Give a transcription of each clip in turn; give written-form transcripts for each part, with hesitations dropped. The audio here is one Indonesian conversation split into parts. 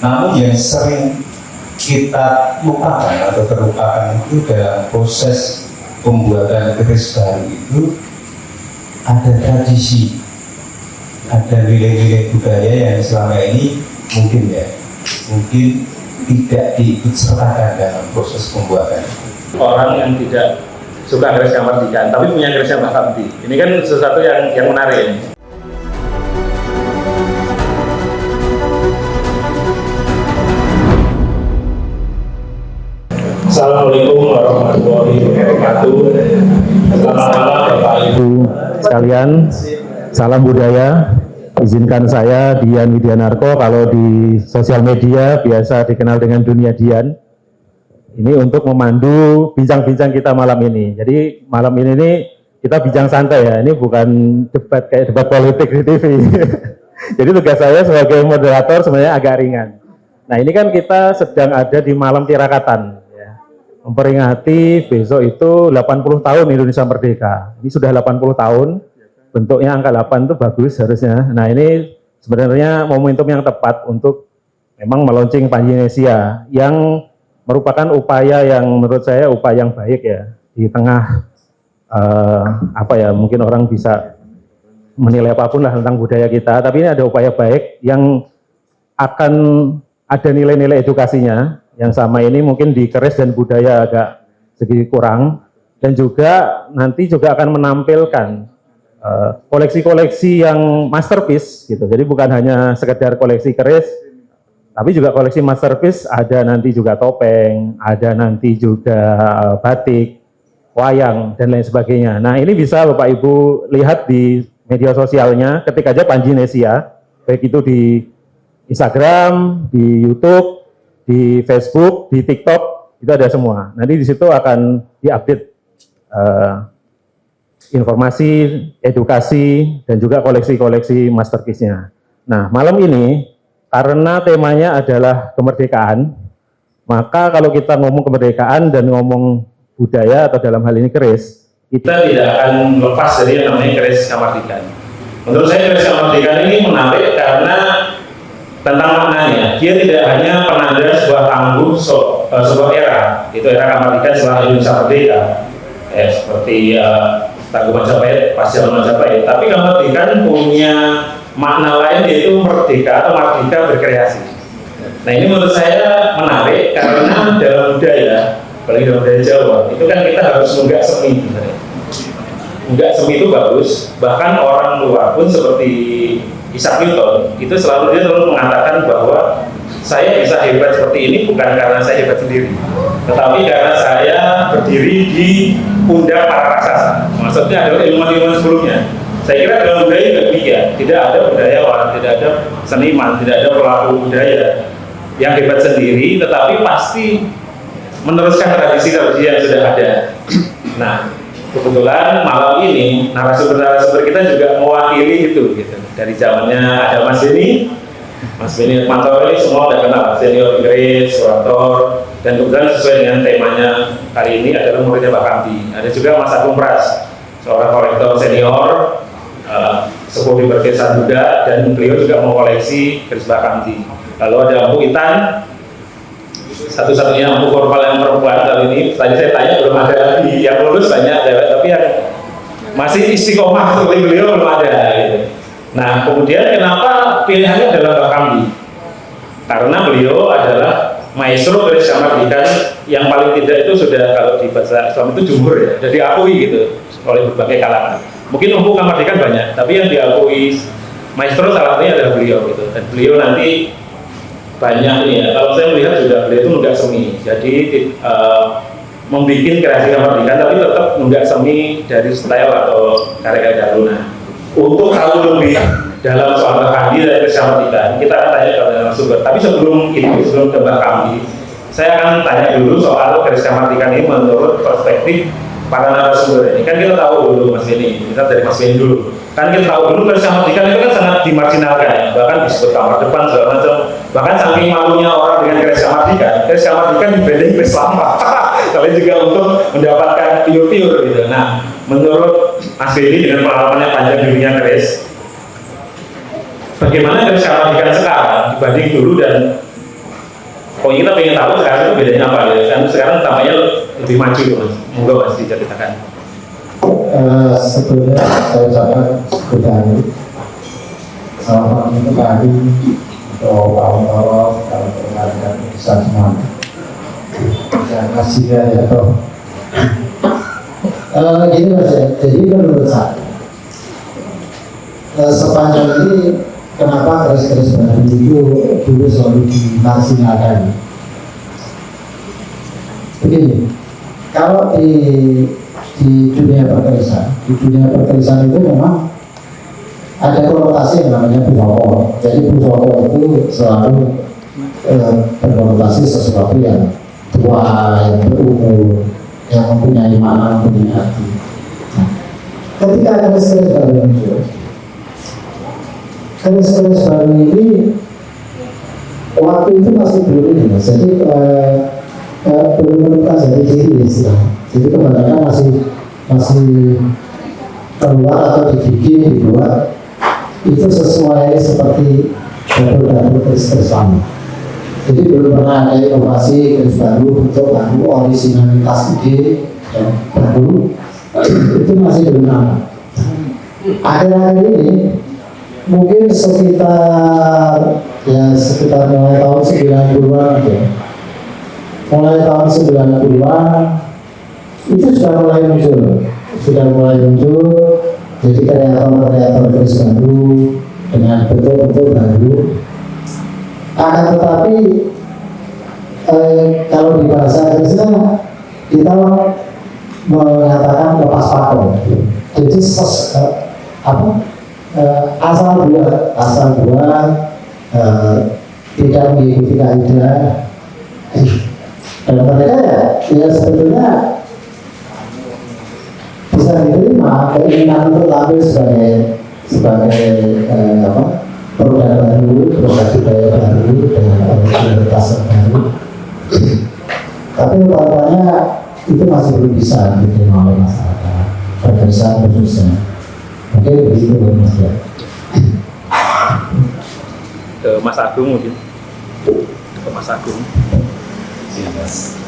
Namun yang sering kita lupakan atau terlupakan itu dalam proses pembuatan keris baru itu ada tradisi, ada nilai-nilai budaya yang selama ini mungkin tidak diikut sertakan dalam proses pembuatan. Orang yang tidak suka keris Kamardikan tapi punya kerisnya Mbah Kamti, ini kan sesuatu yang menarik. Assalamualaikum warahmatullahi wabarakatuh. Selamat malam Bapak Ibu sekalian, salam budaya. Izinkan saya Dian Widianarko, kalau di sosial media biasa dikenal dengan Dunia Dian. Ini untuk memandu bincang-bincang kita malam ini. Jadi malam ini nih kita bincang santai ya, ini bukan debat kayak debat politik di TV. Jadi tugas saya sebagai moderator sebenarnya agak ringan. Nah ini kan kita sedang ada di malam tirakatan, ya. Memperingati besok itu 80 tahun Indonesia Merdeka. Ini sudah 80 tahun, bentuknya angka 8 itu bagus harusnya. Nah ini sebenarnya momentum yang tepat untuk memang meluncing Panjinesia yang merupakan upaya yang menurut saya upaya yang baik ya, di tengah mungkin orang bisa menilai apapun lah tentang budaya kita, tapi ini ada upaya baik yang akan ada nilai-nilai edukasinya yang sama ini mungkin di keris dan budaya agak segi kurang, dan juga nanti juga akan menampilkan koleksi-koleksi yang masterpiece gitu. Jadi bukan hanya sekedar koleksi keris, tapi juga koleksi masterpiece, ada nanti juga topeng, ada nanti juga batik, wayang, dan lain sebagainya. Nah ini bisa Bapak Ibu lihat di media sosialnya, ketik aja Panjinesia, baik itu di Instagram, di YouTube, di Facebook, di TikTok, itu ada semua. Nanti di situ akan diupdate informasi, edukasi, dan juga koleksi-koleksi masterpiece-nya. Nah malam ini, karena temanya adalah kemerdekaan, maka kalau kita ngomong kemerdekaan dan ngomong budaya atau dalam hal ini keris, kita tidak akan lepas dari yang namanya keris Kamardikan. Menurut saya keris Kamardikan ini menarik karena tentang maknanya, dia tidak hanya penanda sebuah tangguh sebuah era, itu era Kamardikan setelah Indonesia Merdeka, seperti tangguh Majapahit, pas zaman Majapahit, tapi Kamardikan punya makna lain yaitu merdeka atau merdeka berkreasi. Nah ini menurut saya menarik karena dalam budaya, apalagi dalam budaya Jawa, itu kan kita harus nunggak semi. Nunggak semi itu bagus, bahkan orang luar pun seperti Isaac Newton, itu dia selalu mengatakan bahwa saya bisa hebat seperti ini bukan karena saya hebat sendiri, tetapi karena saya berdiri di pundak para raksasa. Maksudnya adalah ilmuwan-ilmuwan sebelumnya. Saya kira dalam budaya juga demikian, tidak ada budayawan, tidak ada seniman, tidak ada pelaku budaya yang hebat sendiri, tetapi pasti meneruskan tradisi-tradisi yang sudah ada. Nah, kebetulan malam ini narasumber-narasumber kita juga mewakili itu, gitu. Dari zamannya ada Mas Beni Mantoro, ini semua sudah kenal, senior keris, orator, dan kebetulan sesuai dengan temanya kali ini adalah muridnya Mbah Kamti. Ada juga Mas Agung Pras, seorang kolektor senior, sepuh di Berkesan juga, dan beliau juga mengoleksi keris Mbah Kamti. Lalu ada Ampu Itan, satu-satunya ampu formal yang perempuan kali ini. Tadi saya tanya belum ada lagi, yang lulus banyak, tapi yang masih istiqomah seperti beliau belum ada gitu. Nah kemudian kenapa pilihannya adalah Mbah Kamti? Karena beliau adalah maestro keris Kamardikan yang paling tidak itu sudah, kalau di bahasa Islam itu jumhur ya, sudah diakui gitu oleh berbagai kalangan. Mungkin umum Kamardikan banyak, tapi yang diakui maestro salah satunya adalah beliau gitu. Dan beliau nanti banyak nih ya, kalau saya melihat juga beliau itu nunggak semi, jadi membuat kreasi Kamardikan tapi tetap nunggak semi dari style atau karya-karya Luna. Untuk tahu lebih dalam soal Mbah Kamti dan keris Kamardikan, kita akan tanya ke narasumber. Tapi sebelum ke Mbah Kamti, saya akan tanya dulu soal keris Kamardikan ini menurut perspektif para narasumber ini. Kan kita tahu dulu Mas Beni, kita dari Mas Beni dulu. Kan kita tahu dulu keris Kamardikan itu kan sangat dimarginalkan ya, bahkan disebut kamar depan segala macam. Bahkan saking malunya orang dengan keris Kamardikan dibanding keris lama. Kalian juga untuk mendapatkan piur-piur gitu. Nah, menurut Mas Beni dengan pengalamannya panjang di dunia keris, bagaimana keris Kamardikan sekarang dibanding dulu, dan Pokoknya kita pengen tahu sekarang itu bedanya apa ya? Kan sekarang tampaknya lebih maju Mas. Monggo Mas diceritakan. Sebetulnya saya ucapkan berani selamat itu kali atau kawan-kawan kalau berada di sana dan kasih ya toh gini Mas ya. Jadi menurut saya sepanjang ini kenapa keris-keris baru itu dulu selalu dimaksimalkan begini, kalau di dunia perkerisan itu memang ada konotasi yang namanya busoko. Jadi busoko itu selalu berkonotasi sesuatu yang tua, yang berumur, yang mempunyai makna, mempunyai arti. Nah, ketika keris-keris baru muncul, keris-keris baru ini waktu itu masih belum ini, Mas. Jadi belum menemukan jati diri istilahnya. Jadi kebanyakan masih keluar atau dibikin, dibuat itu sesuai seperti dapur-dapur keris-keris lama. Jadi belum pernah ada inovasi keris baru, bentuk baru, originalitas ide dan baru itu masih belum ada. Akhir-akhir ini mungkin sekitar mulai tahun 90-an ya. Mulai tahun 90-an itu sudah mulai muncul, jadi kreator keris baru dengan bentuk-bentuk baru. Akan tetapi kalau di bahasa kerisnya kita mengatakan lepas pakem. Jadi asal buat tidak mengikuti kaidah. Dan mereka ya sebetulnya bisa diterima keinginan untuk tampil sebagai produk baru, produk budaya baru dengan originalitas yang baru. Tapi rupanya itu masih belum bisa diterima oleh masyarakat perkerisan khususnya. Mungkin begitu Mas ya. Ke Mas Agung mungkin. Ke Mas Agung. Ya, Mas.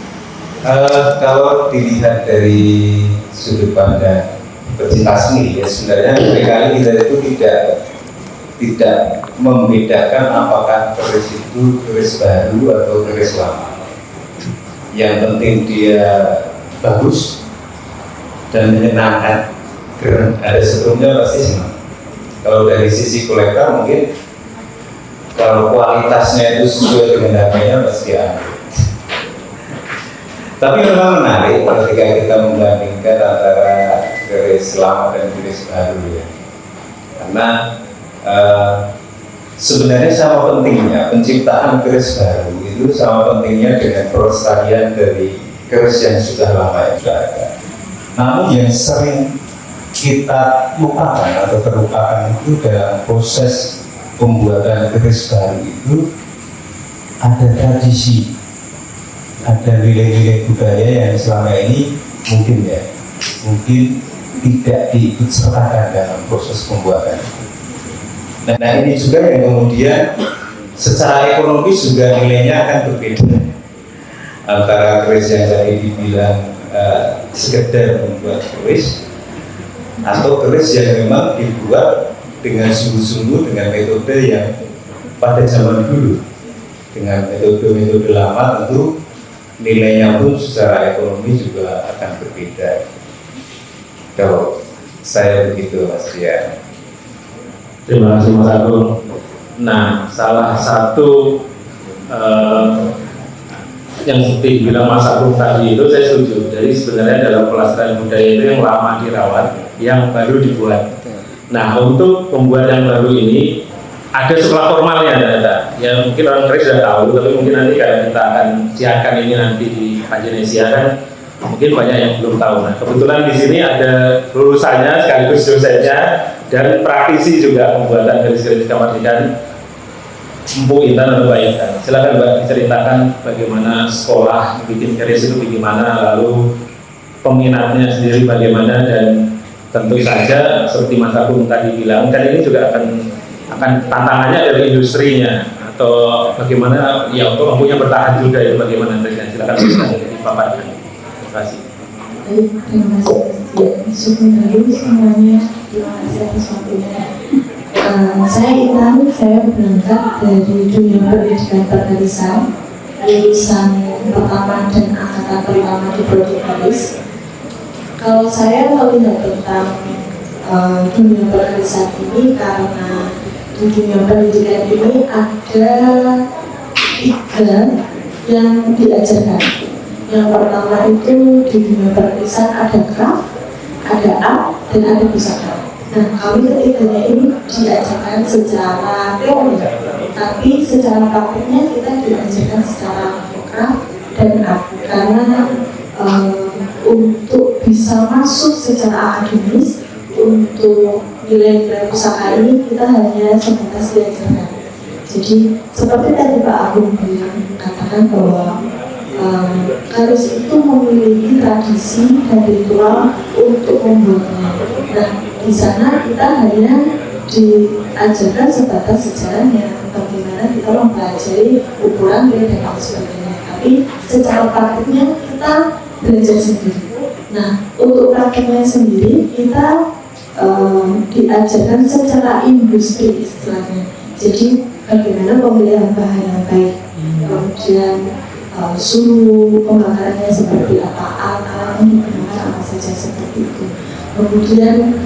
Kalau dilihat dari sudut pandang pecinta seni, ya sebenarnya seringkali kita itu tidak membedakan apakah keris itu keris baru atau keris lama. Yang penting dia bagus dan menyenangkan, keren, ada setrumnya pasti senang. Kalau dari sisi kolektor mungkin kalau kualitasnya itu sesuai dengan harganya pasti ada. Tapi memang menarik ketika kita membandingkan antara keris lama dan keris baru ya. Karena sebenarnya sama pentingnya penciptaan keris baru itu sama pentingnya dengan pelestarian dari keris yang sudah lama yang sudah ada. Namun yang sering kita lupakan atau terlupakan itu dalam proses pembuatan keris baru itu ada tradisi, ada nilai-nilai budaya yang selama ini mungkin tidak diikut sertakan dalam proses pembuatan. Nah ini juga yang kemudian secara ekonomis juga nilainya akan berbeda antara keris yang tadi dibilang sekedar membuat keris atau keris yang memang dibuat dengan sungguh-sungguh dengan metode yang pada zaman dulu, dengan metode-metode lama tentu nilainya pun secara ekonomi juga akan berbeda. Kalau saya begitu Mas Rian. Terima kasih Mas Agung. Nah, salah satu yang seperti bilang Mas Agung tadi itu saya setuju. Jadi sebenarnya dalam pelestarian budaya itu yang lama dirawat, yang baru dibuat. Nah, untuk pembuat yang baru ini ada sekolah formalnya ada. Ya mungkin orang keris sudah tahu, tapi mungkin nanti kalau kita akan siarkan ini nanti di Panjenesia kan mungkin banyak yang belum tahu. Nah, kebetulan di sini ada lulusannya sekaligus dosennya dan praktisi juga pembuatan keris-keris kemerdekaan Empu Intan atau Mbak Intan. Silakan Mbak diceritakan bagaimana sekolah bikin keris itu bagaimana, lalu peminatnya sendiri bagaimana, dan tentu saja seperti Mas Agung tadi bilang kan ini juga akan tantangannya dari industrinya atau bagaimana ya untuk mampunya bertahan juga itu bagaimana Presiden? Silakan dipaparkan. Terima kasih. Baik, terima kasih. Ya, syukur semuanya. Terima kasih atas waktunya. Saya Intan, saya berangkat dari dunia pendidikan berkelanjutan, lulusan pertama dan angkatan pertama di Prodi Paris. Kalau saya melihat tentang dunia berkelanjutan ini, karena di dunia pendidikan ini ada 3 yang diajarkan. Yang pertama itu di dunia berkelanjutan ada craft, ada art, dan ada pusaka. Nah, kami ketiganya ini diajarkan secara teori, tapi secara praktiknya kita diajarkan secara craft dan art. Karena untuk bisa masuk secara akademis, untuk nilai-nilai pusaka ini kita hanya sebatas diajarkan. Jadi seperti tadi Pak Agung bilang, katakan bahwa harus itu memiliki tradisi dan ritual untuk membuatnya. Nah, di sana kita hanya diajarkan sebatas sejarahnya, bagaimana kita mempelajari ukuran dan lain sebagainya. Tapi secara praktiknya kita belajar sendiri. Nah, untuk praktiknya sendiri kita diajarkan secara industri istilahnya. Jadi bagaimana pemilihan bahan yang baik, kemudian suhu pembakarannya seperti apa, alat-alat yang digunakan apa saja seperti itu. Kemudian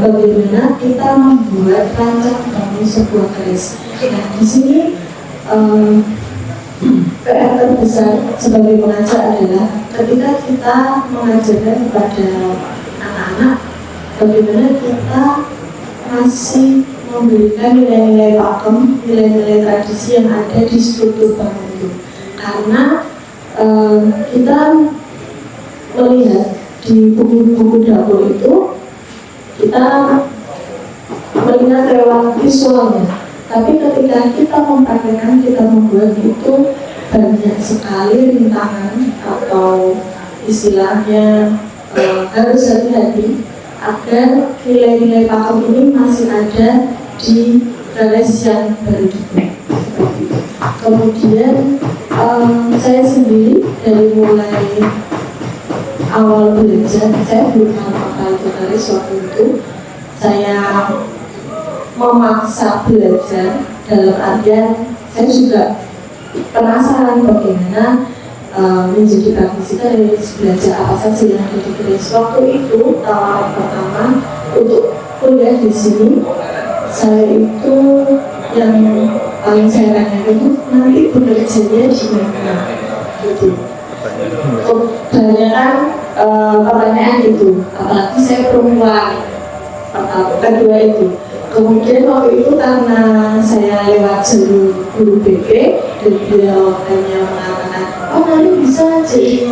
bagaimana kita membuat rancang bangun sebuah keris. Nah, di sini PR terbesar sebagai pengajar adalah ketika kita mengajarkan kepada anak-anak, bagaimana kita masih memberikan nilai-nilai pakem, nilai-nilai tradisi yang ada di struktur bangun itu. Karena kita melihat di buku-buku dapur itu, kita melihat lewat visualnya. Tapi ketika kita mempraktekkan, kita membuat itu banyak sekali rintangan atau istilahnya harus hati-hati agar nilai-nilai pakem ini masih ada di garis yang baru dibuat. Kemudian saya sendiri dari mulai awal belajar, saya belum tahu apa itu garis waktu itu. Saya memaksa belajar dalam artian saya juga penasaran bagaimana menjadi praktisi garis, belajar apa saja yang ada di garis. Waktu itu tawaran pertama untuk kuliah di sini, saya itu yang paling saya tanyakan itu nanti bekerjanya di mana, gitu. Kebanyakan pertanyaan itu, apalagi saya perempuan. Kedua itu, kemudian waktu itu karena saya lewat jalur guru BP dan beliau hanya mengatakan, oh nanti bisa jadi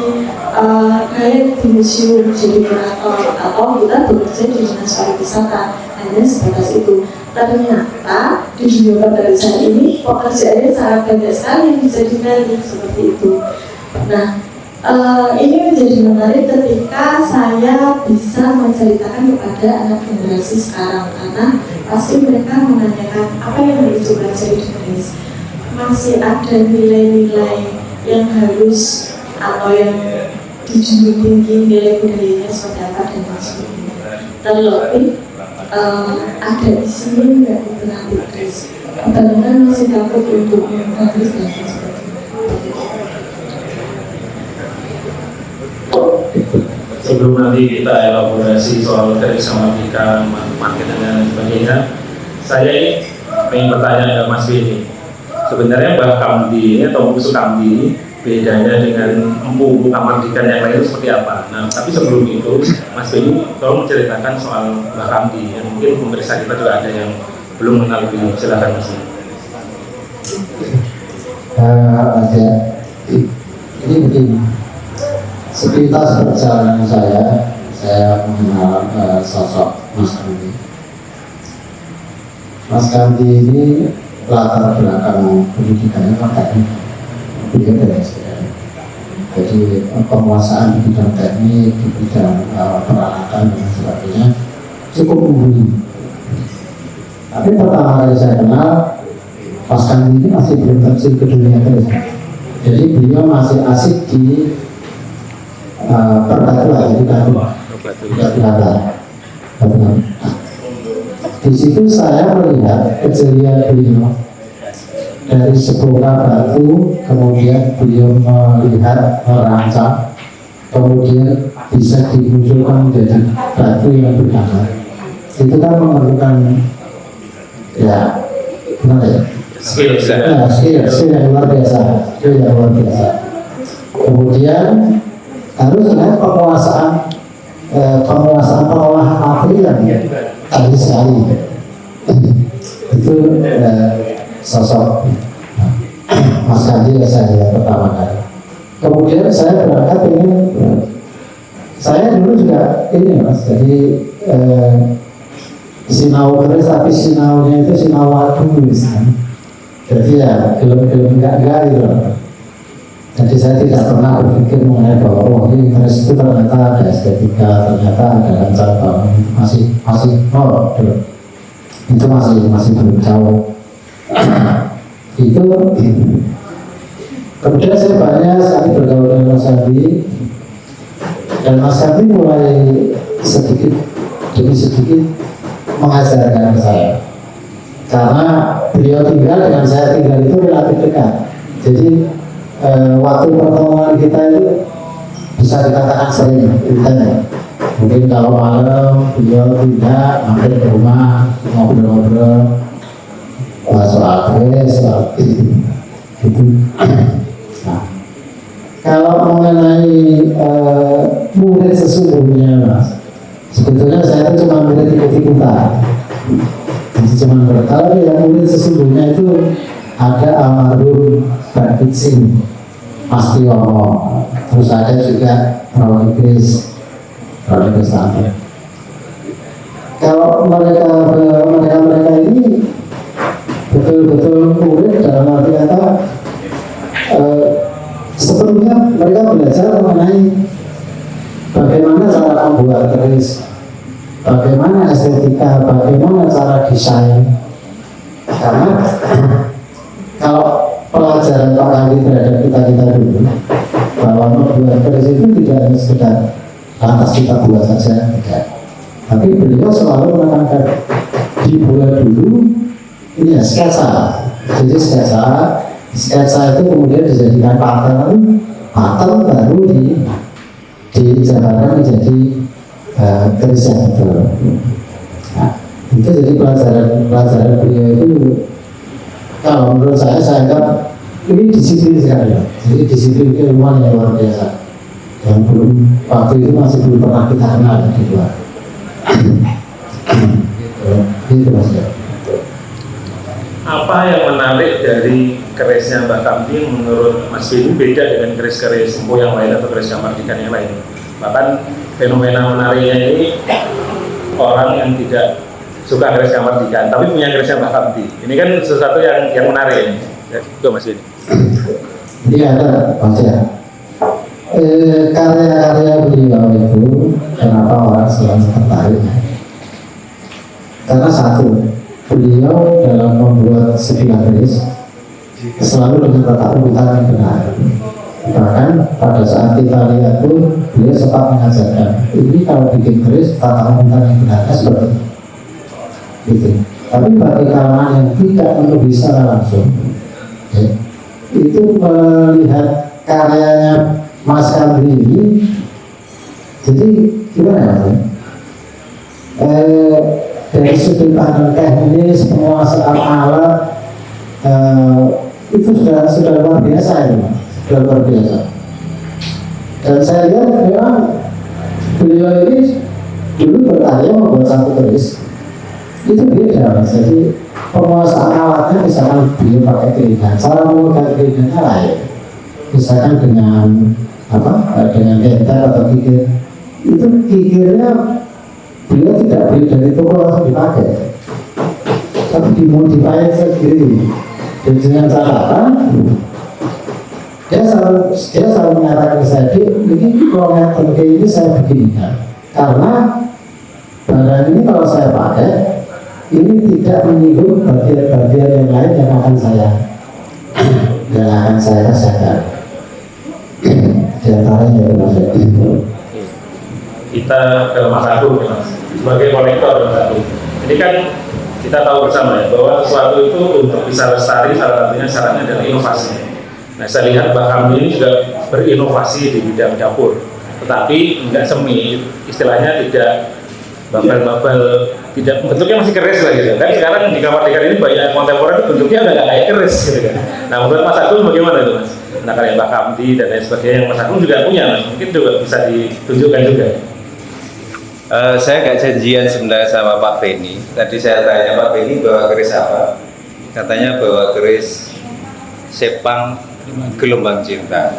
kayak di museum, jadi kurator, atau kita bekerja di dinas pariwisata, hanya sebatas itu. Ternyata di dunia pekerjaan ini pekerjaannya sangat banyak sekali yang bisa digali seperti itu. Nah, ini menjadi menarik ketika saya bisa menceritakan kepada anak generasi sekarang, karena pasti mereka menanyakan apa yang harus dipelajari di garis. Masih ada nilai-nilai yang harus atau yang dijunjung tinggi, nilai budayanya seperti apa dan lain sebagainya. Terlebih ada di sini nggak diperhati garis. Kebanyakan masih takut untuk menggaris dan lain sebagainya. Sebelum nanti kita elaborasi soal garis samatika, market dan sebagainya, saya ingin bertanya ke Mas Beni. Sebenarnya Mbah Kamdi ini atau Musuh Kamdi bedanya dengan empu Kamardikan yang lain seperti apa? Nah, tapi sebelum itu, Mas Beni tolong menceritakan soal Mbah Kamdi. Yang mungkin pemirsa kita juga ada yang belum mengenal beliau. Silakan Mas Beni. Ini begini. Sepintas perjalanan saya mengenal sosok Mas Kandi. Mas Kandi ini latar belakang pendidikannya teknik, beliau dari SDM. Jadi penguasaan di bidang teknik, di bidang peralatan dan sebagainya cukup mumpuni. Tapi pertama kali saya kenal Mas Kandi ini masih belum terjun ke dunia keris. Jadi beliau masih asik di perbatuan, jadi batu bata. Di situ saya melihat kejelian beliau dari sebuah batu, kemudian beliau melihat, merancang, kemudian bisa dimunculkan menjadi batu yang bernama. Itu kan memerlukan ya, gimana ya? Skill yang luar biasa, Kemudian harus ada penguasaan pengolahan material tadi sekali. Itu sosok Mas Kandi yang saya lihat pertama kali. Kemudian saya berangkat ini, saya dulu juga ini Mas, jadi sinau keris, tapi sinaunya itu sinau wadu kan. Jadi ya film-film enggak gitu. Jadi saya tidak pernah berpikir mengenai bahwa oh ini keris itu ternyata ada estetika, ternyata ada rancang bangun, masih nol dulu. Itu masih belum jauh. Itu kemudian saya banyak sekali bergaul dengan Mas Kandi, dan Mas Kandi mulai sedikit demi sedikit mengajarkan ke saya, karena beliau tinggal dengan saya tinggal itu relatif dekat. Jadi waktu pertemuan kita itu bisa dikatakan sering intens. Mungkin kalau malam beliau tidak mampir ke rumah ngobrol-ngobrol soal keris, soal itu. Nah, kalau mengenai murid sesungguhnya Mas, sebetulnya saya itu cuma murid ikut-ikutan. Jadi cuma kalau yang murid sesungguhnya itu ada almarhum Mbak Kitsin Mas Tiongo, terus ada juga Rawani Kris Tante. Kalau mereka ini betul-betul murid dalam arti kata sebelumnya mereka belajar mengenai bagaimana cara membuat keris, bagaimana estetika, bagaimana cara desain. Karena kalau pelajaran Pak Kandi terhadap kita dulu, bahwa membuat keris itu tidak hanya sekedar lantas kita buat saja, tidak. Tapi beliau selalu menekankan dibuat dulu ini ya sketsa. Jadi sketsa itu kemudian dijadikan pattern baru dijabarkan menjadi keris yang betul. Nah, itu jadi pelajaran beliau itu, kalau menurut saya anggap ini disiplin sekali. Jadi disiplin keilmuan yang luar biasa, yang belum waktu itu masih belum pernah kita kenal di luar. Itu Mas. Apa yang menarik dari kerisnya Mbak Kandi menurut Mas Beni beda dengan keris-keris sempo yang lain atau keris Kamardikan yang lain? Bahkan fenomena menariknya ini orang yang tidak suka keris Kamardikan tapi punya kerisnya Mbak Kandi. Ini kan sesuatu yang menarik ini. Itu Mas Beni. Iya ada Mas ya. Karya-karya beliau itu kenapa orang selalu tertarik? Karena satu, beliau dalam membuat sebilah keris selalu dengan tata urutan yang benar. Bahkan pada saat kita lihat pun beliau sempat mengajarkan ini kalau bikin keris tata urutan yang benar seperti itu. Gitu. Tapi bagi kalangan yang tidak menulis secara langsung, ya, itu melihat karyanya Mas Kandi ini, jadi gimana ya? Dari sudut pandang teknis, penguasaan alat, itu sudah luar biasa ya, sudah luar biasa. Dan saya lihat memang beliau ini dulu berkarya membuat satu keris itu beda. Jadi penguasaan alatnya misalkan beliau pakai keringan, cara memegang keringannya lain. Misalkan dengan dengan denter atau kikir, itu kikirnya beliau tidak beli dari toko langsung dipakai, tapi dimodify sendiri. Dan dengan catatan dia selalu mengatakan ke saya, ini kalau meter kayak ini saya beginikan, karena barang ini kalau saya pakai ini tidak menyinggung bagian-bagian yang lain yang akan saya rasakan. Di antaranya Mas Edi. Kita ke Mas Agung, Mas, sebagai kolektor Mas Agung. Ini kan kita tahu bersama ya bahwa sesuatu itu untuk bisa lestari salah satunya syaratnya adalah inovasi. Nah, saya lihat Mbak Hamdi ini juga berinovasi di bidang dapur, tetapi enggak semi, istilahnya tidak babel-babel, tidak bentuknya masih keris lah gitu kan. Sekarang di kamar dekan ini banyak kontemporer bentuknya udah nggak kayak keris gitu kan. Nah, menurut Mas Agung bagaimana itu Mas? Nah, kayak Mbak Hamdi dan lain sebagainya yang Mas Agung juga punya, Mas, mungkin juga bisa ditunjukkan juga. Saya agak janjian sebenarnya sama Pak Beni. Tadi saya tanya Pak Beni bawa keris apa? Katanya bawa keris Sepang Gelombang Cinta.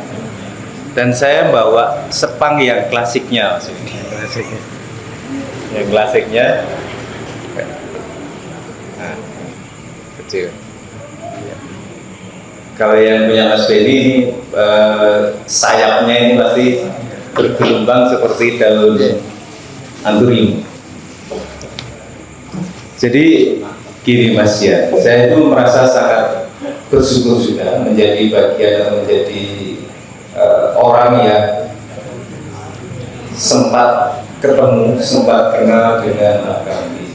Dan saya bawa Sepang yang klasiknya maksudnya. Yang klasiknya nah, kecil. Kalau yang punya Mas Beni ini sayapnya ini pasti bergelombang seperti daun anturium. Jadi gini Mas ya, saya itu merasa sangat bersyukur juga menjadi bagian atau menjadi orang yang sempat ketemu, sempat kenal dengan Mas Kamdi.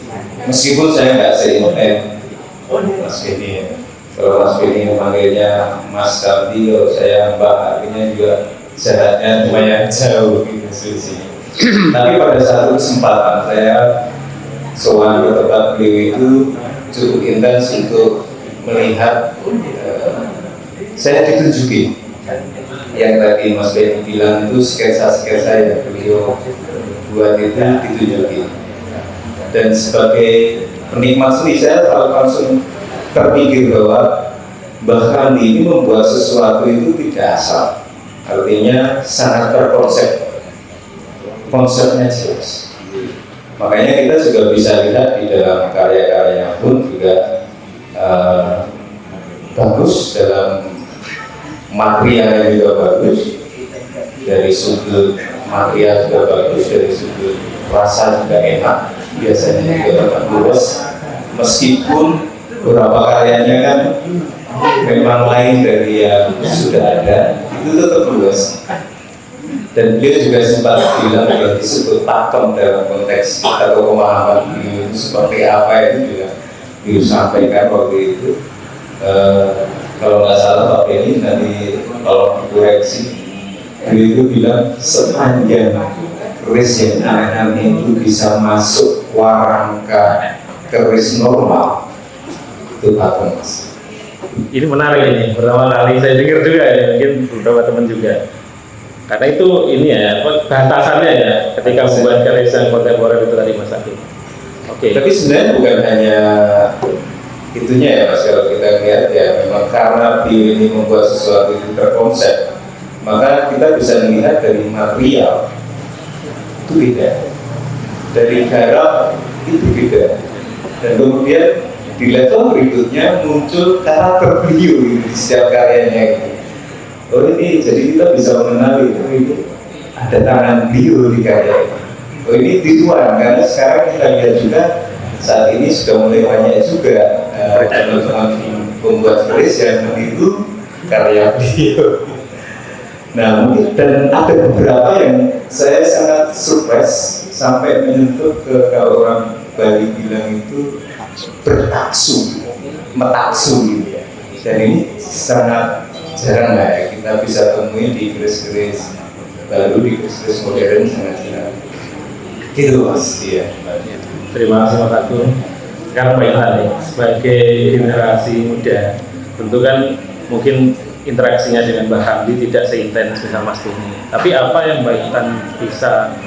Meskipun saya nggak se-intent Mas Beni ya. Kalau Mas Beni memanggilnya Mas Kamdi, kalau saya Mbak, artinya juga jaraknya lumayan jauh gitu sih. Tapi pada satu kesempatan saya soal ke tempat beliau itu cukup intens untuk melihat saya ditunjukin yang tadi Mas Beni bilang itu sketsa-sketsa yang beliau buat itu ditunjukin. Dan sebagai penikmat seni saya langsung terpikir bahwa bahkan ini membuat sesuatu itu tidak asal, artinya sangat terkonsep. Konsepnya jelas. Makanya kita juga bisa lihat di dalam karya-karyanya pun juga bagus, dalam materialnya juga bagus, dari sudut material juga bagus, dari sudut rasa juga enak, biasanya juga dapat luas. Meskipun beberapa karyanya kan memang lain dari yang sudah ada, itu tetap luas. Dan beliau juga sempat bilang kalau disebut pakem dalam konteks atau pemahaman beliau seperti apa itu juga beliau sampaikan waktu itu. Kalau nggak salah Pak Beni nanti kalau koreksi, beliau itu bilang sepanjang keris yang aneh-aneh itu bisa masuk warangka keris normal itu pakem. Ini menarik ini, pertama kali saya dengar juga ya, mungkin beberapa teman juga. Karena itu ini ya, batasannya ya, ketika membuat keris yang kontemporer itu tadi Mas Agung. Oke. Tapi sebenarnya bukan hanya itunya ya Mas, kalau kita lihat ya memang karena beliau ini membuat sesuatu itu terkonsep, maka kita bisa melihat dari material itu beda, dari garam itu beda, dan kemudian di level berikutnya muncul karakter beliau di setiap karyanya itu. Oh ini jadi kita bisa mengenali itu ada tangan beliau di karya ini. Oh ini tituan, karena sekarang kita lihat juga saat ini sudah mulai banyak juga teman-teman pembuat keris yang meniru karya beliau. Nah mungkin dan ada beberapa yang saya sangat surprise sampai menyentuh ke kalau orang Bali bilang itu bertaksu, metaksu gitu ya. Dan ini sangat jarang lah ya kita bisa temui di keris-keris baru, di keris-keris modern sangat jarang. Gitu Mas, iya. Terima kasih Mas Agung. Sekarang Mbak Ilhan nih, sebagai generasi muda, tentu kan mungkin interaksinya dengan Mbak Hamdi tidak seintens misal Mas Beni. Tapi apa yang Mbak Ilhan bisa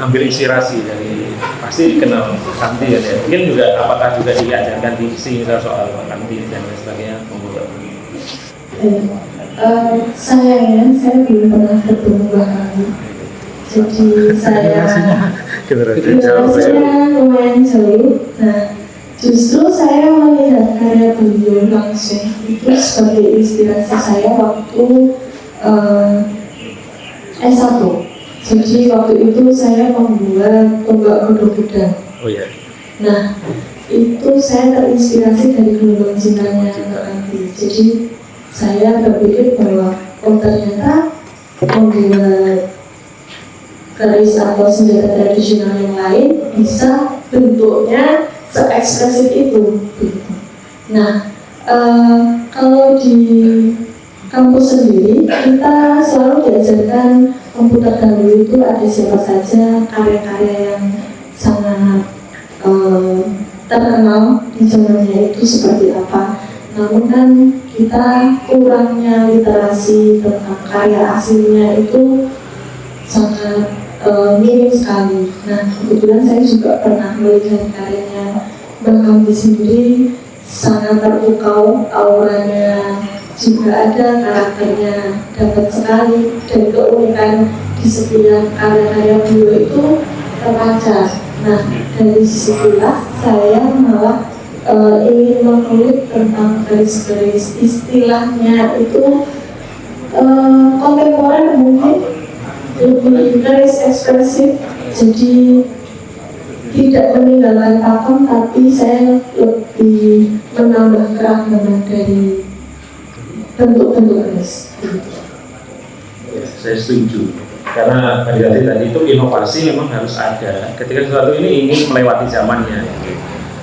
ambil inspirasi dari, pasti kenal Hamdi ya, mungkin juga apakah juga diajarkan diksi misal soal Hamdi dan lain sebagainya, membuat sayangnya saya belum pernah bertemu Mbak Hamdi. Jadi saya generasinya lumayan jauh. Nah, justru saya melihat karya beliau langsung itu sebagai inspirasi saya waktu S1. Jadi waktu itu saya membuat tonggak godong gedang. Oh iya. Nah, itu saya terinspirasi dari gelombang cintanya Andi. Jadi saya berpikir bahwa ternyata membuat keris atau senjata tradisional yang lain bisa bentuknya se-ekspresif itu. Nah, kalau di kampus sendiri kita selalu diajarkan komputer dahulu itu ada siapa saja, karya-karya yang sangat terkenal di zamannya itu seperti apa. Namun kan kita kurangnya literasi tentang karya aslinya itu sangat minim sekali. Nah, kebetulan saya juga pernah melihat karyanya Mbak Kambi sendiri, sangat terpukau, auranya juga ada, karakternya dapat sekali, dan keunikan di setiap karya-karya beliau itu terpancar. Nah, dari situlah saya malah ingin mengulik tentang garis-garis istilahnya itu kontemporer, mungkin lebih garis ekspresif, jadi tidak meninggalkan pakem, tapi saya lebih menambah keragaman dari bentuk-bentuk garis. Ya, saya setuju. Karena tadi itu inovasi memang harus ada. Ketika sesuatu ini ingin melewati zamannya.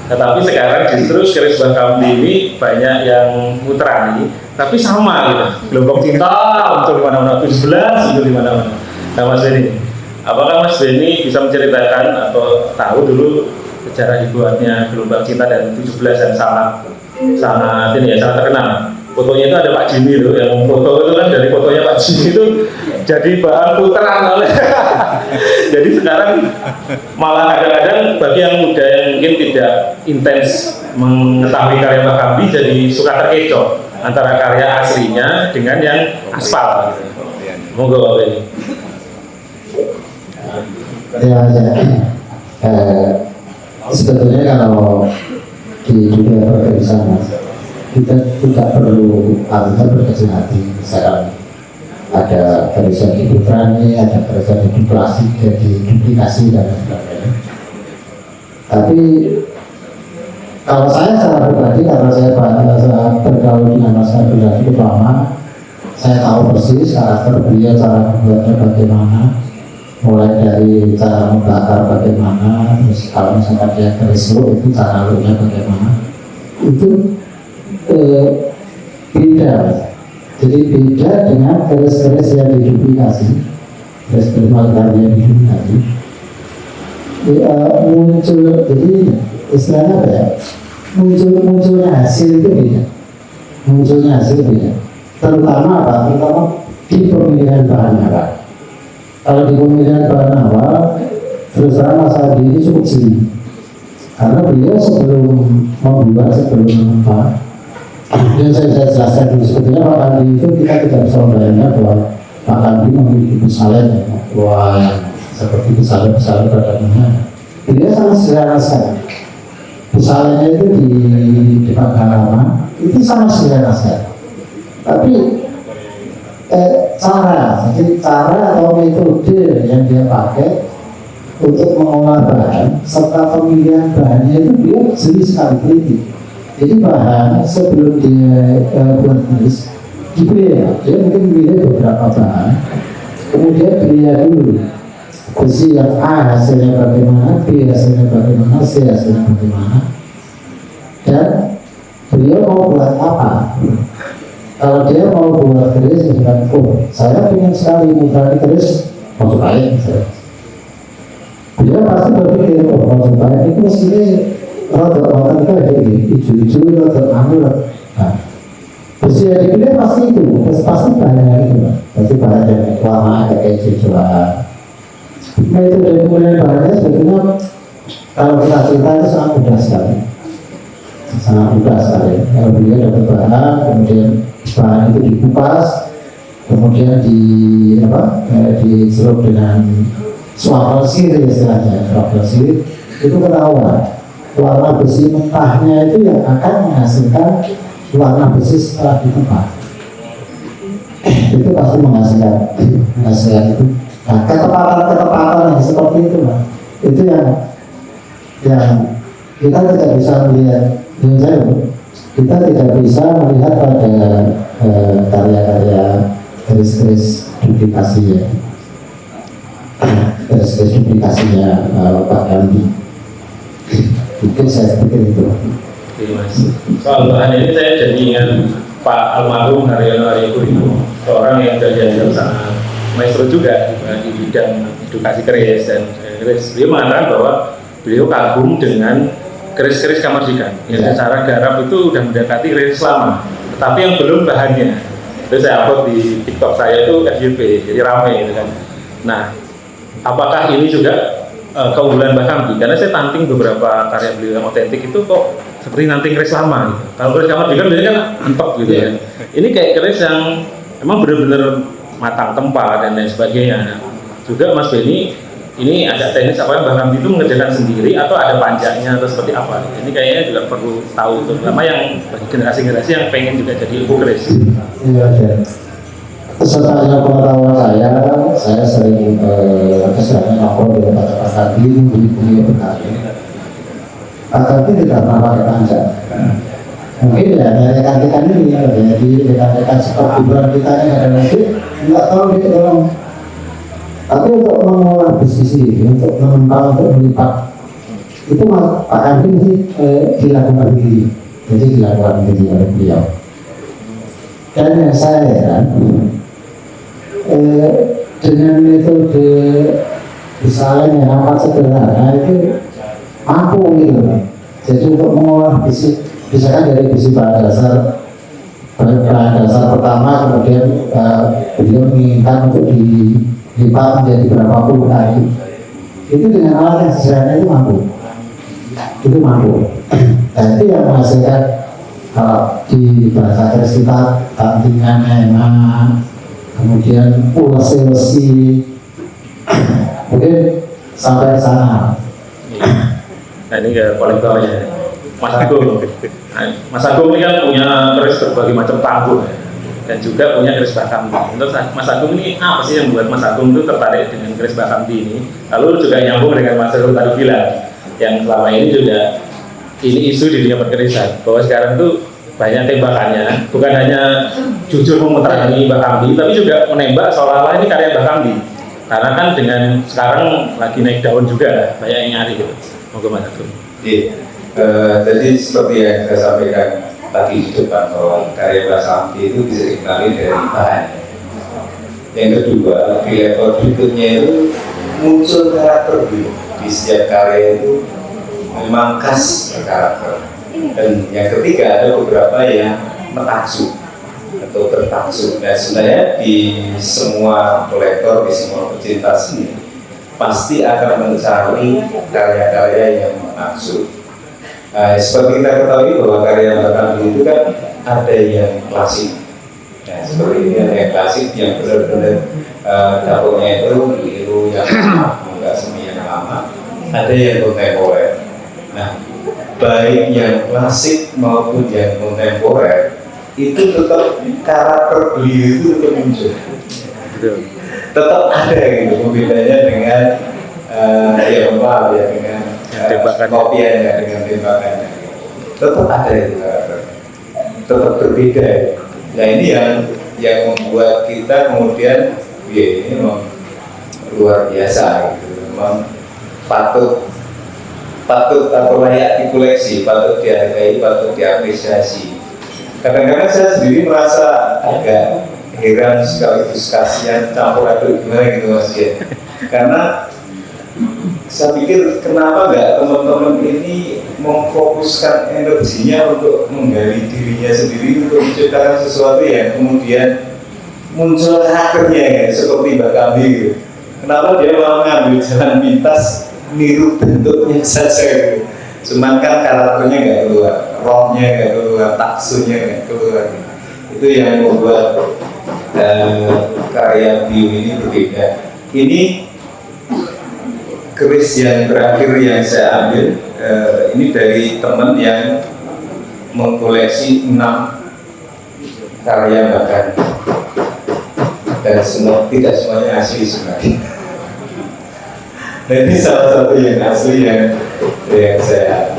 Tetapi sekarang justru keris Mbah Kambi ini banyak yang muterani, tapi sama gitu. Gelombang cinta muncul di mana-mana, 17 muncul di mana-mana. Nah, Mas Benny, apakah Mas Benny bisa menceritakan atau tahu dulu sejarah dibuatnya gelombang cinta dan 17 yang sangat ini ya, sangat terkenal? Fotonya itu ada Pak Jimmy loh, yang foto itu kan dari fotonya Pak Jimmy itu jadi bahan puteran oleh. Jadi sekarang malah kadang-kadang bagi yang muda yang mungkin tidak intens mengetahui karya Mbah Kambi jadi suka terkecoh antara karya aslinya dengan yang aspal. Gitu. Monggo Pak Benny. Sebetulnya kalau di dunia perkerisan kita tidak perlu berkecil hati. Misalkan ada kerisan di putrani, ada kerisan di duplikasi, dan sebagainya. Tapi kalau saya secara pribadi, karena saya bergaul dengan Mas Kambi cukup lama, saya tahu persis karakter beliau, cara membuatnya bagaimana, mulai dari cara membakar bagaimana, terus kalau misalkan dia keris itu cara alurnya bagaimana, itu beda. Jadi beda dengan keris-keris yang diduplikasi, keris-keris yang diduplikasi muncul, jadi istilahnya apa ya, munculnya hasil itu beda, terutama apa? Terutama di pemilihan bahan awal. Kalau di pemilihan bahan awal, terus terang Mas Adi ini cukup jeli, karena beliau sebelum mengembang, dan saya jelaskan dulu, sebetulnya Pak Andi itu kita tidak bisa membayangkan bahwa Pak Andi memiliki pesalen, seperti pesalen pada mana. Beliau sangat sederhana sekali. Pesalennya itu di depan halaman itu sangat sederhana sekali. Tapi cara atau metode yang dia pakai untuk mengolah bahan serta pemilihan bahannya itu dia jeli sekali, teliti. Jadi bahan sebelum dia buat keris dia mungkin pilih beberapa bahan, kemudian dilihat dulu besi yang A hasilnya bagaimana, B hasilnya bagaimana, C hasilnya bagaimana, dan beliau mau buat apa. Kalau dia mau buat keris, misalkan, saya ingin sekali membuat keris masuk air, dia pasti berpikir, masuk air itu mesti rada itu ada hijau-hijau, rada anu. Nah, besi yang dipilih pasti itu, pasti bahannya itu, pasti bahan yang warna kayak hijau-hijauan. Nah itu dari pemilihan bahannya sebetulnya kalau kita cerita itu sangat mudah sekali. Kalau dia dapat bahan, kemudian bahan itu dikupas, kemudian dicelup dengan swavel sir istilahnya, swavel sir itu ketahuan warna besi mentahnya itu yang akan menghasilkan warna besi setelah dikupas. Itu pasti menghasilkan itu. Nah, ketepatan yang seperti itu lah, itu yang kita tidak bisa melihat, kita tidak bisa melihat pada karya-karya garis-garis duplikasinya, garis-garis duplikasinya Pak Gandhi. Mungkin saya pikir itu. Oke, Mas. Soal bahan ini saya jadi ingat Pak almarhum Haryono Aryono, seorang yang jadi sangat maestro juga di bidang edukasi keris dan keris. Beliau mengatakan bahwa beliau kagum dengan keris-keris Kamardikan yang secara garap itu sudah mendekati keris lama, tetapi yang belum bahannya. Itu saya upload di TikTok saya itu FYP, jadi ramai gitu kan. Nah, apakah ini juga keunggulan Mbah Kamdi? Karena saya tanting beberapa karya beliau yang otentik itu kok seperti nanting keris lama gitu. Kalau keris Kamardikan biasanya kan mentok gitu ya. Ini kayak keris yang emang benar-benar matang tempa dan lain sebagainya. Nah, juga Mas Benny, ini ada teknis apa yang Mbah Kamdi itu mengerjakan sendiri atau ada panjangnya atau seperti apa? Ini kayaknya juga perlu tahu, terutama yang bagi generasi-generasi yang pengen juga jadi ibu keris. Iya, ya. Sepanjang pengetahuan saya sering kesalahan lapor dari Pak Gandhi, beli berkali. Pak Gandhi tidak pernah pakai panjang. Mungkin ya rekan-rekan ini ya, jadi rekan-rekan seperti bulan kita ini ada lagi nggak tahu dia tolong. Tapi untuk mengolah bisnis ini, untuk mengembang, untuk melipat itu Pak Gandhi mesti dilakukan sendiri. Jadi dilakukan sendiri oleh beliau. Dan yang saya heran dengan metode desain yang amat sederhana itu mampu gitu. Jadi untuk mengolah besi, misalkan dari besi bahan dasar pertama, kemudian beliau menginginkan untuk dilipat menjadi berapa puluh kali. Itu dengan alat yang sederhana itu mampu. Itu mampu. Dan itu yang menghasilkan kalau di bahasa keris kita tantingannya enak, kemudian ulesi, mungkin sampai ke sana. Nah ini ke kolektornya Mas Agung. Mas Agung ini kan punya keris berbagai macam tanggul dan juga punya keris Mbah Kamdi. Menurut Mas Agung ini apa sih yang membuat Mas Agung itu tertarik dengan keris Mbah Kamdi ini? Lalu juga nyambung dengan Mas Agung tadi bilang yang selama ini juga ini isu di dunia perkerisan bahwa sekarang tuh banyak tembakannya, bukan hanya jujur memutarani Mbah Kamdi, tapi juga menembak seolah-olah ini karya Mbah Kamdi. Karena kan dengan sekarang lagi naik daun juga, banyak yang nyari gitu. Moga Mas Agung. Jadi seperti yang saya sampaikan tadi di depan bahwa karya Mbah Kamdi itu bisa dikenali dari bahan. Yang kedua, di level berikutnya itu muncul karakter di setiap karya itu memang khas karakter. Dan yang ketiga ada beberapa yang mentaksub atau bertaksub. Nah sebenarnya di semua kolektor, di semua pecinta seni pasti akan mencari karya-karya yang mentaksub. Seperti kita ketahui bahwa karya Mbah Kamdi itu kan ada yang klasik. Nah seperti ini ada yang klasik yang benar-benar dapurnya itu biru yang lama, enggak semi yang lama. Ada yang kontemporer. Nah baik yang klasik maupun yang kontemporer itu tetap karakter beliau itu tetap muncul, tetap ada gitu. Pembedanya dengan dengan kopiannya, dengan tembakannya, tetap ada itu karakter, tetap berbeda. Nah ini yang membuat kita kemudian ya ini memang luar biasa gitu, memang patut atau layak dikoleksi, patut dihargai, patut diapresiasi. Kadang-kadang saya sendiri merasa agak heran sekaligus kasihan campur aduk gimana gitu Mas ya. Karena saya pikir kenapa nggak teman-teman ini memfokuskan energinya untuk menggali dirinya sendiri untuk menciptakan sesuatu yang kemudian muncul karakternya ya, seperti Mbah Kamdi gitu. Kenapa dia malah mengambil jalan pintas niru bentuknya saja gitu. Cuman kan karakternya nggak keluar, rohnya nggak keluar, taksunya nggak keluar. Itu yang membuat karya Bio ini berbeda. Ini keris yang terakhir yang saya ambil ini dari teman yang mengkoleksi 6 karya Mbah Kamdi dan tidak semuanya asli sebenarnya. Dan ini salah satu yang asli yang saya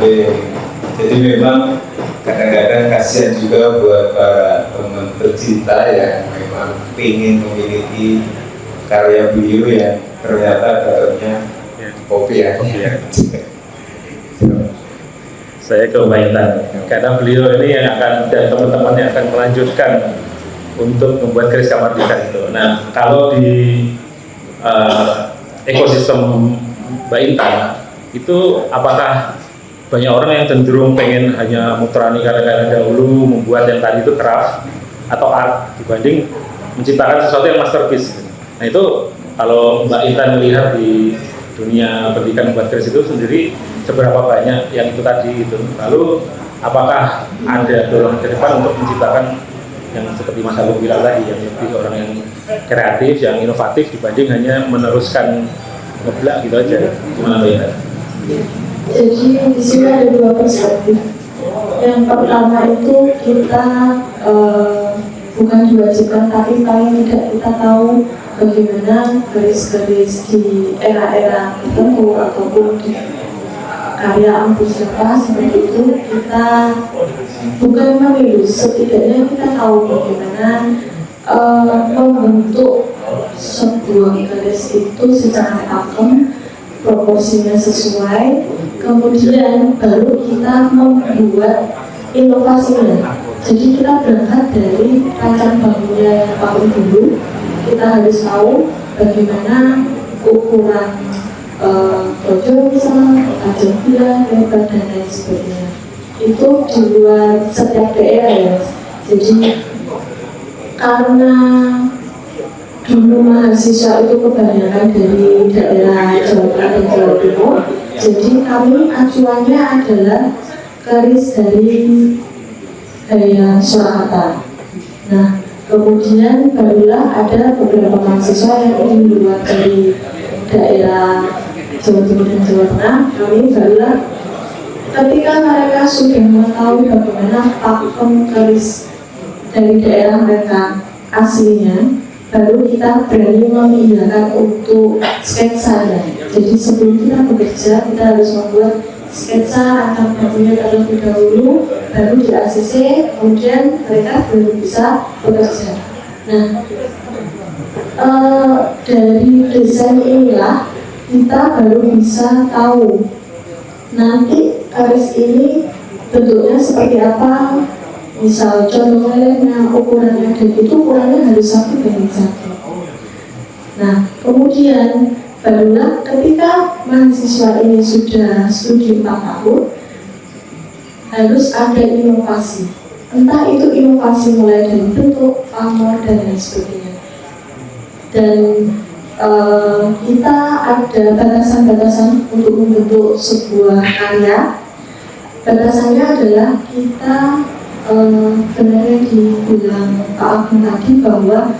Jadi memang kadang-kadang kasihan juga buat para teman tercinta yang memang ingin memiliki karya beliau yang ternyata dalamnya kopi ya. Saya ke Mbak Intan, karena beliau ini yang akan dan teman-teman yang akan melanjutkan untuk membuat keris Kamardika itu. Nah, kalau di ekosistem Mbak Intan itu apakah banyak orang yang cenderung pengen hanya mutrani karya-karya dahulu, membuat yang tadi itu craft atau art dibanding menciptakan sesuatu yang masterpiece? Nah itu kalau Mbak Intan melihat di dunia pendidikan membuat keris itu sendiri seberapa banyak yang itu tadi itu, lalu apakah ada dorongan ke depan untuk menciptakan yang seperti Mas Agung bilang tadi, yang lebih orang yang kreatif, yang inovatif dibanding hanya meneruskan ngeblak gitu aja? Gimana Mbak Intan? Jadi di sini ada dua perspektif. Yang pertama itu kita bukan diwajibkan, tapi paling tidak kita tahu bagaimana garis-garis di era-era tertentu ataupun di karya Empu Siapa seperti itu, kita bukan meniru, setidaknya kita tahu bagaimana membentuk sebuah garis itu secara pakem, proporsinya sesuai, kemudian baru kita membuat inovasinya. Jadi kita berangkat dari rancang bangunnya yang paling dulu, kita harus tahu bagaimana ukuran bojol misalnya, tajam bila, lebar dan lain sebagainya. Itu di luar setiap daerah ya. Jadi karena dulu mahasiswa itu kebanyakan dari daerah Jawa Barat dan Jawa Timur, jadi kami acuannya adalah keris dari gaya Surakarta. Nah, kemudian barulah ada beberapa mahasiswa yang ingin keluar dari daerah Jawa Timur dan Jawa Tengah. Kami barulah ketika mereka sudah mengetahui bagaimana pakem keris dari daerah mereka aslinya, baru kita berani mengiyakan untuk sketsanya. Jadi sebelum kita bekerja, kita harus membuat sketsa rancang bangunnya terlebih dahulu, baru di ACC, kemudian mereka baru bisa bekerja. Nah, dari desain inilah kita baru bisa tahu nanti keris ini bentuknya seperti apa. Misal contohnya ukurannya, dan itu ukurannya harus 1:1. Nah, kemudian barulah ketika mahasiswa ini sudah studi 4 tahun, harus ada inovasi. Entah itu inovasi mulai dari bentuk, pamor, dan lain sebagainya. Dan kita ada batasan-batasan untuk membentuk sebuah karya. Batasannya adalah kita benar yang dibilang Pak Agung tadi, bahwa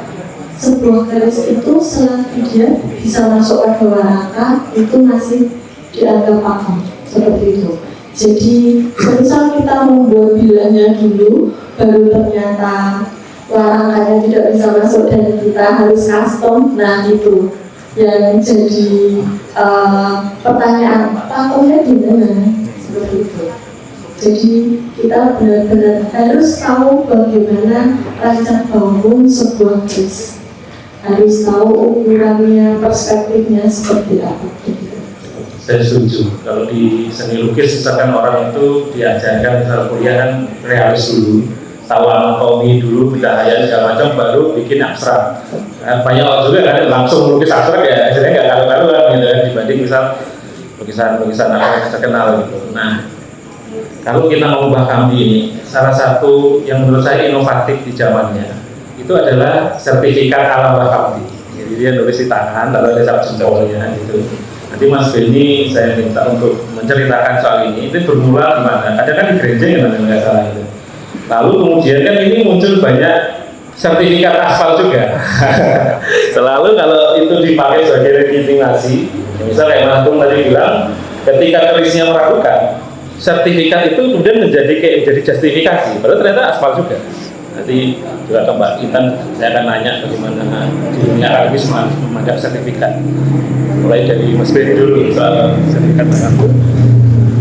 sebuah keris itu selagi dia bisa masuk pada waraka itu masih dianggap pakem, seperti itu. Jadi misal kita membuat bilanya dulu, baru ternyata warangkanya tidak bisa masuk dan kita harus custom, nah itu yang jadi pertanyaan, pakemnya di mana, seperti itu. Jadi kita benar-benar harus tahu bagaimana rancang bangun sebuah keris, harus tahu ukurannya, perspektifnya seperti apa. Saya setuju. Kalau di seni lukis, misalkan orang itu diajarkan misal kuliah kan realis dulu, tahu anatomi dulu, bidahaya segala macam, baru bikin abstrak. Banyak orang juga kan langsung melukis abstrak ya, hasilnya nggak karu-karuan gitu, dibanding misal lukisan apa yang terkenal gitu. Nah, kalau kita mengubah Kambi ini, salah satu yang menurut saya inovatif di zamannya itu adalah sertifikat ala Kambi. Jadi dia nulis di tangan, lalu ada cap jempolnya gitu. Nanti Mas Benny saya minta untuk menceritakan soal ini. Itu bermula di mana? Kadang kan di Grenjeng ya, nggak salah itu. Lalu kemudian kan ini muncul banyak sertifikat aspal juga. Selalu kalau itu dipakai sebagai legitimasi, misal kayak Mas Tung tadi bilang, ketika kerisnya meragukan, sertifikat itu kemudian menjadi justifikasi, padahal ternyata aspal juga. Nanti juga ke Mbak Intan saya akan nanya bagaimana di dunia akademis memandang sertifikat, mulai dari Mas Benny dulu soal sertifikat.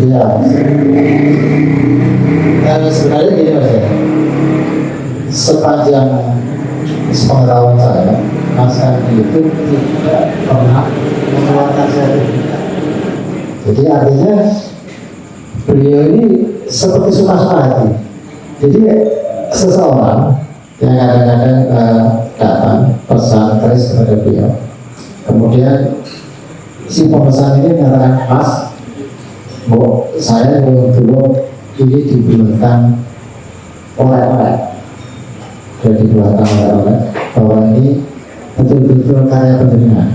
Iya. Sebenarnya gini Mas ya, sepanjang sepengetahuan saya, Mas Andi itu tidak pernah mengeluarkan sertifikat. Jadi artinya beliau ini seperti suka-suka hati. Jadi seseorang yang kadang-kadang datang pesan keris kepada beliau, kemudian si pemesan ini mengatakan, Mas, Bu, saya dulu ini dibuatkan oleh-oleh, sudah dibuatkan oleh-oleh bahwa ini betul-betul karya penjenengan.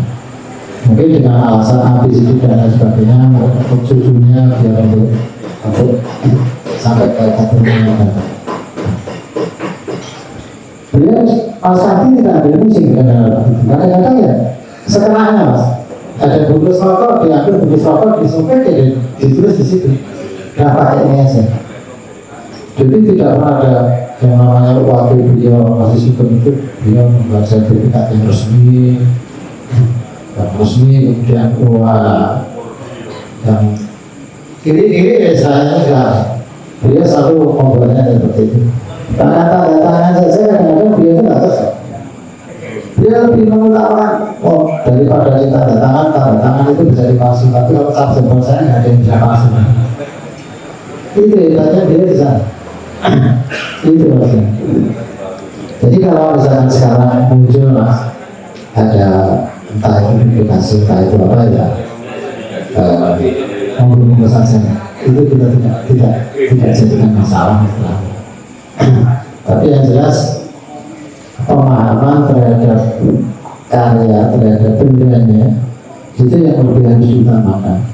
Mungkin dengan alasan ABCD dan lain sebagainya, untuk cucunya biar untuk sampai ke keturunan. Beliau Mas Andi tidak ambil pusing kadang-kadang ya sekenanya Mas. Ada bungkus rokok, diambil bungkus rokok, disopek, ya ditulis di situ. Nah pakai ini aja. Jadi tidak pernah ada yang namanya waktu beliau masih sugeng itu beliau membuat sertifikat yang resmi, kemudian yang kiri saya enggak. Beliau selalu membuatnya seperti itu. Tanda tangan saja kadang-kadang beliau itu nggak selesai. Dia lebih mengutamakan, daripada di tanda tangan itu bisa dipalsu, tapi kalau cap jempol saya nggak ada yang bisa palsu. Itu hebatnya dia di sana. Itu maksudnya. Jadi kalau misalkan sekarang muncul Mas, ada entah itu aplikasi, entah itu apa ya, membunuh saja, itu kita tidak jadikan masalah. Tapi yang jelas pemahaman terhadap karya, terhadap bendanya itu yang lebih harus diutamakan.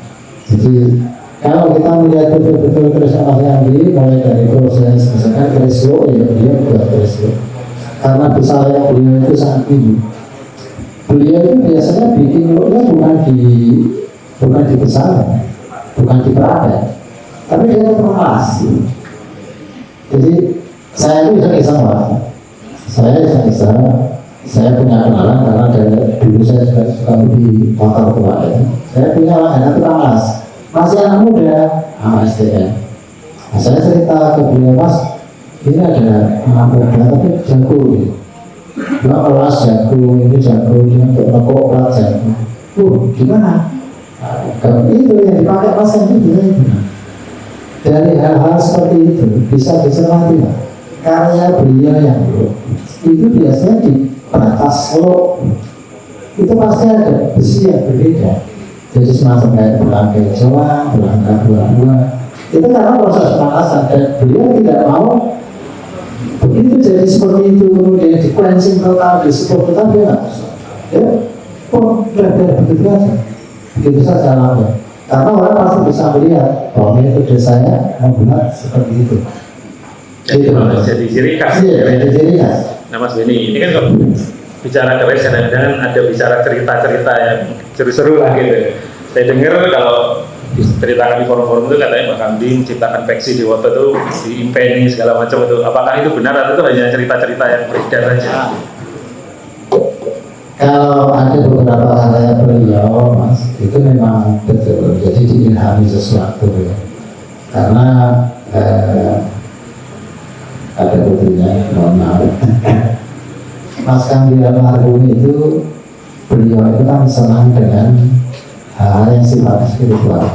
Jadi kalau kita melihat betul-betul keris Mas Andi mulai dari proses misalkan keris lo, ya dia buat keris lo karena besar yang beliau itu sangat tinggi. Beliau itu biasanya bikin lo bukan di besar, bukan di perada, tapi dia terkelas. Jadi saya itu bisa saya punya kenalan karena dulu saya juga suka di motor tua ya. Saya punya langganan tukang las, masih anak muda, SDN. Nah, saya cerita ke beliau, Mas, ini ada anak muda tapi jago nih. Dia kelas jago, ini jago, dia untuk nekok plat jago. Gimana? Kalau itu yang dipakai Mas Andi itu. Dari hal-hal seperti itu bisa dicermati lah. Karya beliau yang itu biasanya di batas lo itu pasti ada besi yang berbeda. Jadi semacam kayak belangkai Jawa, belangkai buah-buah. Itu karena proses pemanasan dan beliau tidak mau begitu jadi seperti itu kemudian di cleansing total, di support total dia nggak bisa. Ya, biar begitu aja, begitu saja lamanya. Karena orang pasti bisa melihat bahwa metode saya membuat seperti itu. Jadi ciri khas. Iya, jadi ciri khas. Nah Mas Beni, ini kan kalau bicara keris kadang-kadang ada bicara cerita-cerita yang seru-seru lah gitu. Saya dengar kalau diceritakan di forum-forum itu katanya Pak Kambing ciptakan peksi di Woto itu diimpeni segala macam itu. Apakah itu benar atau itu hanya cerita-cerita yang beredar saja? Kalau ada beberapa karya beliau, Mas, itu memang betul. Jadi diilhami sesuatu ya. Karena ada putrinya, mohon maaf. Mas Kambing almarhum itu beliau itu kan senang dengan hal yang sifatnya spiritual.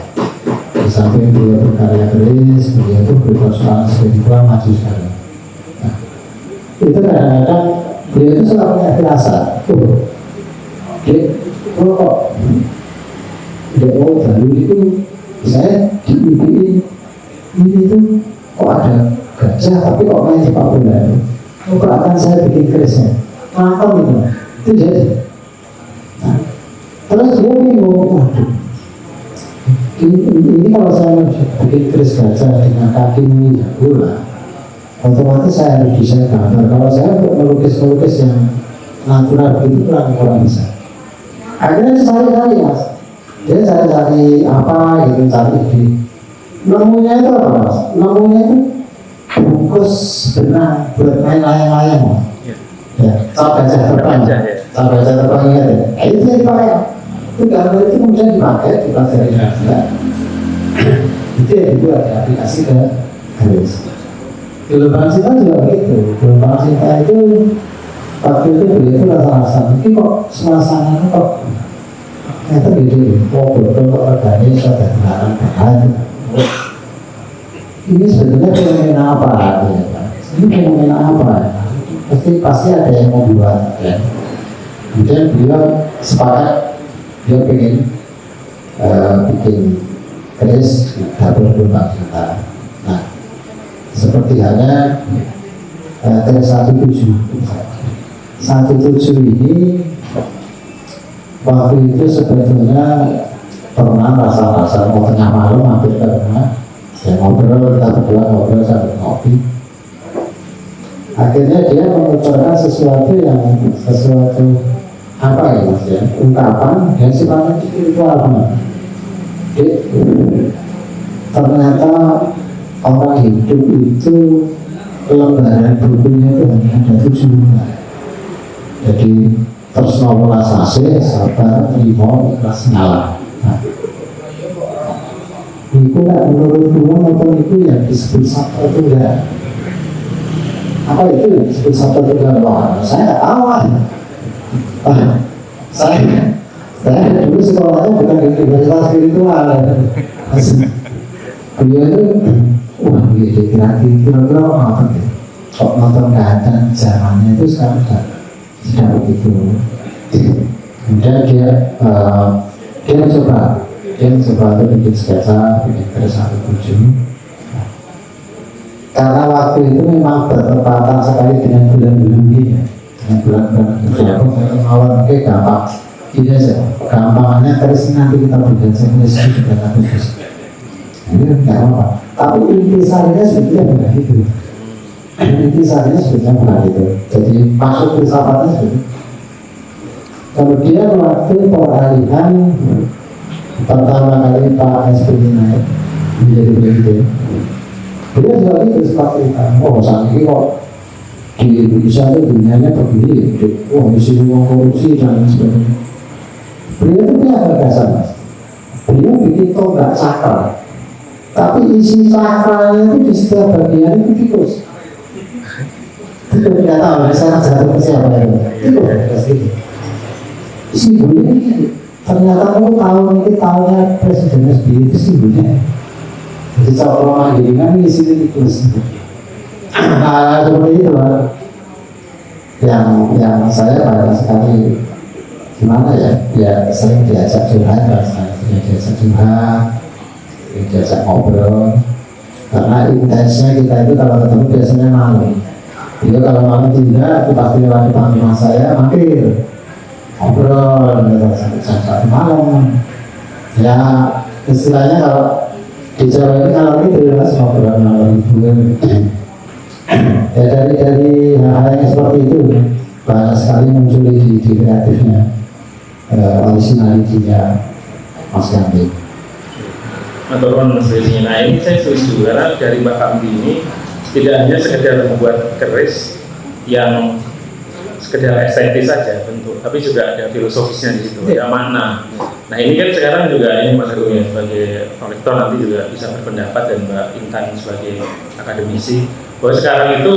Di samping beliau berkarya keris, beliau itu berpersoalan spiritual maju sekali. Nah, itu kadang-kadang beliau itu selalu punya firasat. Kok dahulu itu saya diimpiin ini tuh kok ada gajah tapi kok main sepak bola. Kok akan saya bikin kerisnya nonton itu jadi. Nah, terus dia bingung, waduh ini kalau saya bikin keris gajah dengan kaki ini bola, otomatis saya harus desain gambar. Kalau saya melukis yang natural begitu kurang bisa. Akhirnya cari-cari Mas, dia cari-cari apa gitu, cari di nemunya itu apa Mas? Nemunya itu bungkus benang buat main layang-layang Mas. Ya, cap gajah terbang, cap gajah terbang ya. Itu yang dipakai. Itu gambar itu kemudian dipakai di pelajaran juga. Itu ya dibuat aplikasi ke keris. Gelombang cinta juga gitu. Gelombang cinta itu waktu itu beliau itu rasa-rasa ini kok suasananya kok ternyata beda. Oh betul kok organik ada kendaraan bahan. Ini sebetulnya fenomena apa? Ya, Pak? Ini fenomena apa? Pasti ada yang mau buat. Ya. Kemudian beliau sepakat dia pengen bikin keris dapur gelombang cinta. Nah, seperti halnya keris 17 ini waktu itu sebetulnya pernah rasa-rasa mau tengah malam hampir ke rumah, saya ngobrol, kita berdua ngobrol sambil ngopi. Akhirnya dia mengucapkan sesuatu apa ya mas ya, ungkapan yang sifatnya spiritual banget. Ternyata orang hidup itu lembaran bukunya itu hanya ada 7 lembar. Jadi terus nomola sase, sabar, terima, ikhlas, ngalah. Nah, itu lah menurut gua maupun itu yang disebut sabda tunggal. Apa itu yang disebut sabda tunggal? Wah, saya nggak tahu lah. Saya dulu sekolahnya bukan di universitas spiritual. Beliau itu, wah, kira-kira apa ya? Kok nonton keadaan zamannya itu sekarang sudah begitu. Kemudian dia mencoba untuk bikin sketsa, bikin keris 17. Karena waktu itu memang bertepatan sekali dengan bulan-bulan ini, dengan bulan-bulan awal mungkin gampang. Ini aja, gampangnya keris nanti kita bikin sebenarnya sudah bagus. Ini nggak apa-apa. Tapi intisarinya sebetulnya bukan itu. Intisarinya sebetulnya bukan itu. Jadi maksud filsafatnya seperti itu. Kemudian waktu peralihan pertama kali Pak SBY naik menjadi presiden, dia juga gitu seperti itu. Oh saat ini kok di Indonesia itu dunianya begini, oh di sini mau korupsi dan sebagainya. Beliau itu punya gagasan mas. Beliau bikin tonggak cakra, tapi isi cakranya itu di setiap bagian itu tikus. Itu tidak tahu, saya jatuh ke siapa itu. Itu simbolnya ini ternyata kamu tahun ini tahunnya Presiden SBY itu simbolnya. Jadi cokro manggilingan ini sini tikus. Nah seperti itu lah. Yang saya banyak sekali gimana ya, dia sering diajak curhat, diajak ngobrol. Karena intensnya kita itu kalau ketemu biasanya malam. Jadi kalau malam tidak, itu pasti lewat depan rumah saya mampir. Ngobrol sampai jam 1 malam. Ya istilahnya kalau di Jawa ini kalau itu jelas ngobrol malam ibu. Ya dari hal-hal yang seperti itu banyak sekali muncul di kreatifnya, originalitinya Mas Kamdi. Maturun Mas Rizky. Nah ini saya setuju karena dari Mbak Kamdi ini tidak hanya sekedar membuat keris yang sekedar estetis saja bentuk, tapi juga ada filosofisnya di situ, ada makna. Nah ini kan sekarang juga ini Mas Agung ya sebagai kolektor nanti juga bisa berpendapat, dan Mbak Intan sebagai akademisi, bahwa sekarang itu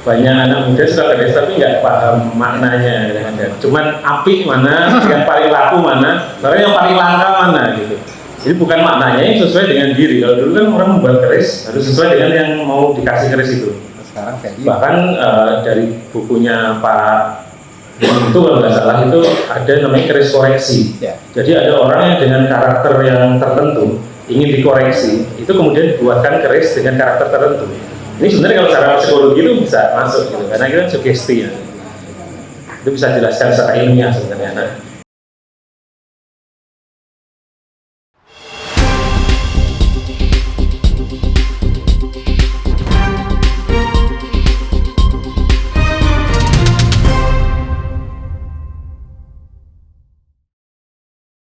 banyak anak muda suka keris tapi nggak paham maknanya kadang-kadang. Cuman apik mana, yang paling laku mana, karena yang paling langka mana gitu. Jadi bukan maknanya yang sesuai dengan diri. Kalau dulu kan orang membuat keris harus sesuai dengan yang mau dikasih keris itu. Sekarang bahkan dari bukunya Pak itu kalau nggak salah itu ada namanya keris koreksi. Jadi ada orang yang dengan karakter yang tertentu ingin dikoreksi, itu kemudian dibuatkan keris dengan karakter tertentu. Ini sebenarnya kalau secara psikologi itu bisa masuk gitu, karena kita sugesti ya. Itu bisa jelaskan secara ilmiah sebenarnya. Nah,